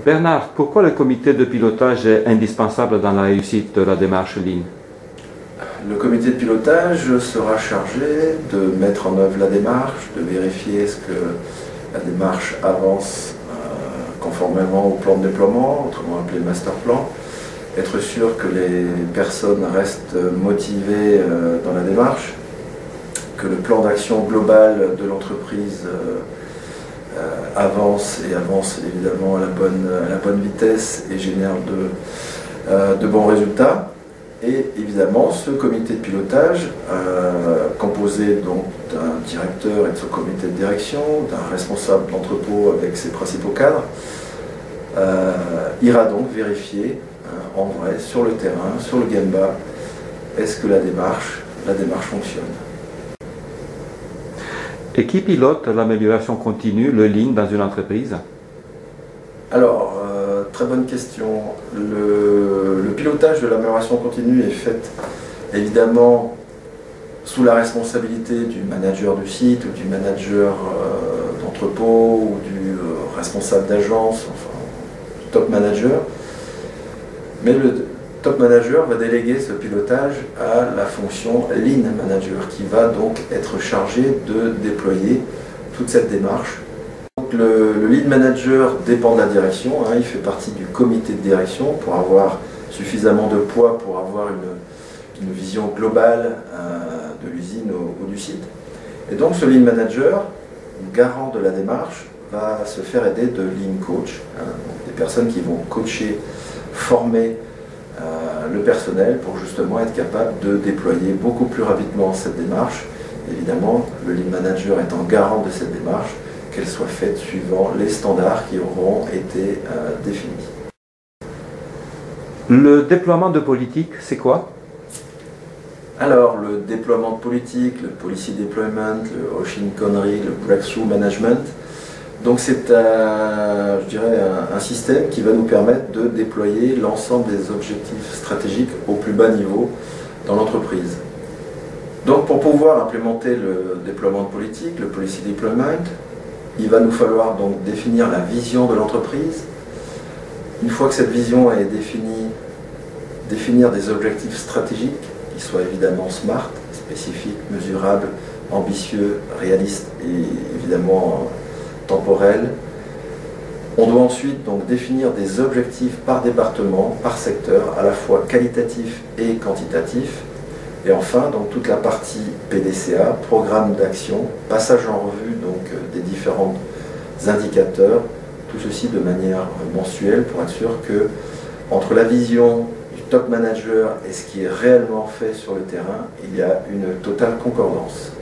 Bernard, pourquoi le comité de pilotage est indispensable dans la réussite de la démarche Lean? Le comité de pilotage sera chargé de mettre en œuvre la démarche, de vérifier est-ce que la démarche avance conformément au plan de déploiement, autrement appelé master plan, être sûr que les personnes restent motivées dans la démarche, que le plan d'action global de l'entreprise avance et avance évidemment à la bonne vitesse et génère de bons résultats. Et évidemment, ce comité de pilotage, composé donc d'un directeur et de son comité de direction, d'un responsable d'entrepôt avec ses principaux cadres, ira donc vérifier en vrai, sur le terrain, sur le Gemba, est-ce que la démarche fonctionne. Et qui pilote l'amélioration continue, le Lean, dans une entreprise? Alors, très bonne question. Le pilotage de l'amélioration continue est fait évidemment sous la responsabilité du manager du site ou du manager d'entrepôt ou du responsable d'agence, enfin du top manager. Mais le top manager va déléguer ce pilotage à la fonction Lean Manager qui va donc être chargé de déployer toute cette démarche. Donc le Lean Manager dépend de la direction, il fait partie du comité de direction pour avoir suffisamment de poids pour avoir une vision globale de l'usine ou du site. Et donc ce Lean Manager, garant de la démarche, va se faire aider de Lean Coach, des personnes qui vont coacher, former le personnel pour justement être capable de déployer beaucoup plus rapidement cette démarche. Évidemment, le Lean Manager étant garant de cette démarche, qu'elle soit faite suivant les standards qui auront été définis. Le déploiement de politique, c'est quoi? Alors, le déploiement de politique, le Policy Deployment, le Hoshin Konri, le Breakthrough Management, donc c'est un système qui va nous permettre de déployer l'ensemble des objectifs stratégiques au plus bas niveau dans l'entreprise. Donc pour pouvoir implémenter le déploiement de politique, le Policy Deployment, il va nous falloir donc définir la vision de l'entreprise. Une fois que cette vision est définie, définir des objectifs stratégiques qui soient évidemment smart, spécifiques, mesurables, ambitieux, réalistes et évidemment temporel. On doit ensuite donc définir des objectifs par département, par secteur, à la fois qualitatifs et quantitatifs. Et enfin, donc toute la partie PDCA, programme d'action, passage en revue donc des différents indicateurs, tout ceci de manière mensuelle pour être sûr que entre la vision du top manager et ce qui est réellement fait sur le terrain, il y a une totale concordance.